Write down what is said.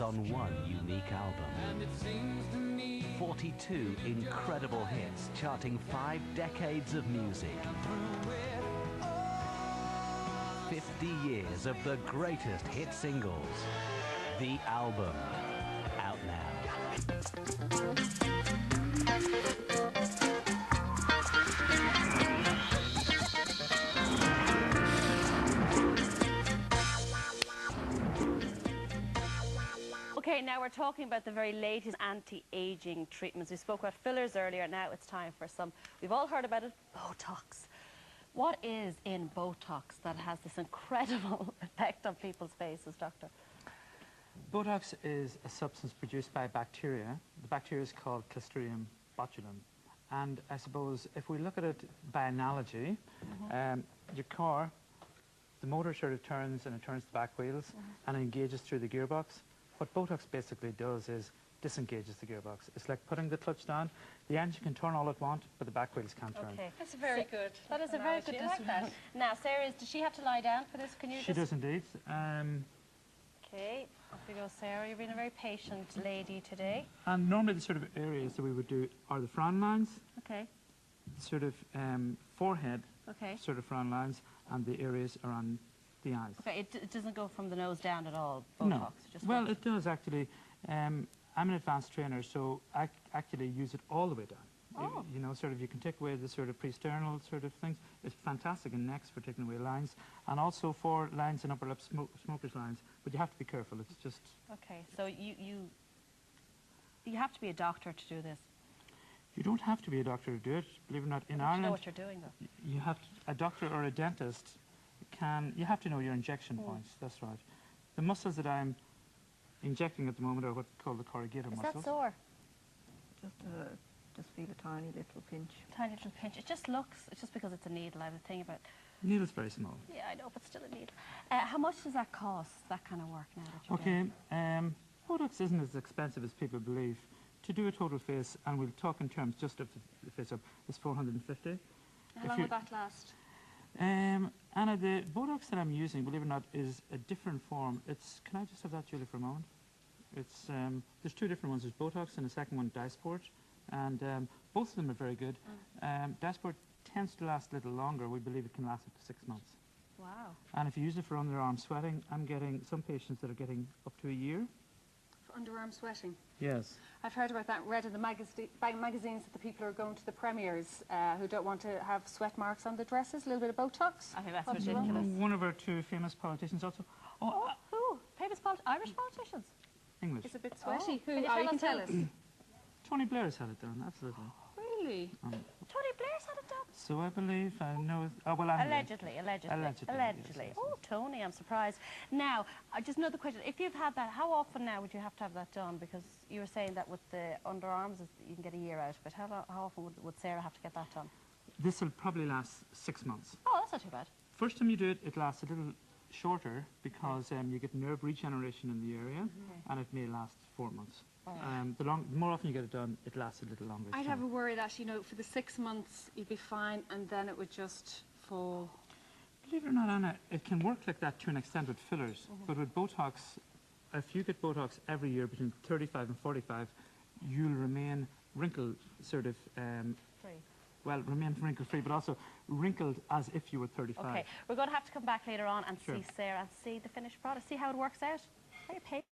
on one unique album. And it seems to me 42 incredible hits charting 5 decades of music. 50 years of the greatest hit singles. The album, out now. Okay, now we're talking about the very latest anti-aging treatments. We spoke about fillers earlier, now it's time for some, we've all heard about it, Botox. What is in Botox that has this incredible effect on people's faces, Doctor? Botox is a substance produced by bacteria. The bacteria is called Clostridium botulinum. And I suppose if we look at it by analogy, your car, the motor sort of turns and it turns the back wheels and engages through the gearbox. What Botox basically does is disengages the gearbox. It's like putting the clutch down. The engine can turn all it wants, but the back wheels can't turn. Okay. That's a very good That is a very good description. Now, Sarah, does she have to lie down for this? Can you She does indeed. Okay, off we go, Sarah. You've been a very patient lady today. And normally the sort of areas that we would do are the frown lines, Okay. sort of forehead, Okay. sort of frown lines, and the areas around the eyes. Okay, it doesn't go from the nose down at all, Botox? No. Just Well, it does actually. I'm an advanced trainer, so I actually use it all the way down. Oh. You know, sort of you can take away the sort of pre-sternal sort of things. It's fantastic in necks for taking away lines, and also for lines in upper lip, smoker's lines. But you have to be careful. It's just... Okay, so you have to be a doctor to do this. You don't have to be a doctor to do it. Believe it or not, in You Ireland... know what you're doing, though. You have to, a doctor or a dentist you have to know your injection points, that's right. The muscles that I'm injecting at the moment are what's called the corrugator muscles. Is that sore? Just feel a tiny little pinch. Tiny little pinch. It just looks, it's just because it's a needle. I have a thing about... Needle's very small. Yeah, I know, but still a needle. How much does that cost, that kind of work now that you're doing? Okay, Botox isn't as expensive as people believe. To do a total face, and we'll talk in terms just of the face-up, is $450. How long would that last? Anna, the Botox that I'm using, believe it or not, is a different form. It's, can I just have that, Julie, for a moment? It's, there's 2 different ones. There's Botox and the second one, Dysport. And both of them are very good. Dysport tends to last a little longer. We believe it can last up to 6 months. Wow. And if you use it for underarm sweating, I'm getting some patients that are getting up to a year. For underarm sweating? Yes. I've heard about that, read in the magazines that the people are going to the premiers who don't want to have sweat marks on the dresses, a little bit of Botox. I think that's ridiculous. One of our 2 famous politicians also. Oh, who? Famous Irish politicians? English. It's a bit sweaty. Oh, Who? You can tell us. Tony Blair's had it done, absolutely. Really? Tony Blair's had it done? So I believe, I know, oh, well, Allegedly. Yes. Oh, Tony, I'm surprised. Now, just another question. If you've had that, how often now would you have to have that done? Because you were saying that with the underarms, you can get a year out, but how often would Sarah have to get that done? This will probably last 6 months. Oh, that's not too bad. First time you do it, it lasts a little shorter because you get nerve regeneration in the area, and it may last 4 months. The more often you get it done, it lasts a little longer. I'd have a worry that, you know, for the 6 months you'd be fine and then it would just fall. Believe it or not, Anna, it can work like that to an extent with fillers, but with Botox, if you get Botox every year between 35 and 45, you'll remain wrinkle sort of... Free. Well, remain wrinkle-free, but also wrinkled as if you were 35. Okay, we're going to have to come back later on and see Sarah and see the finished product, see how it works out. Very patient.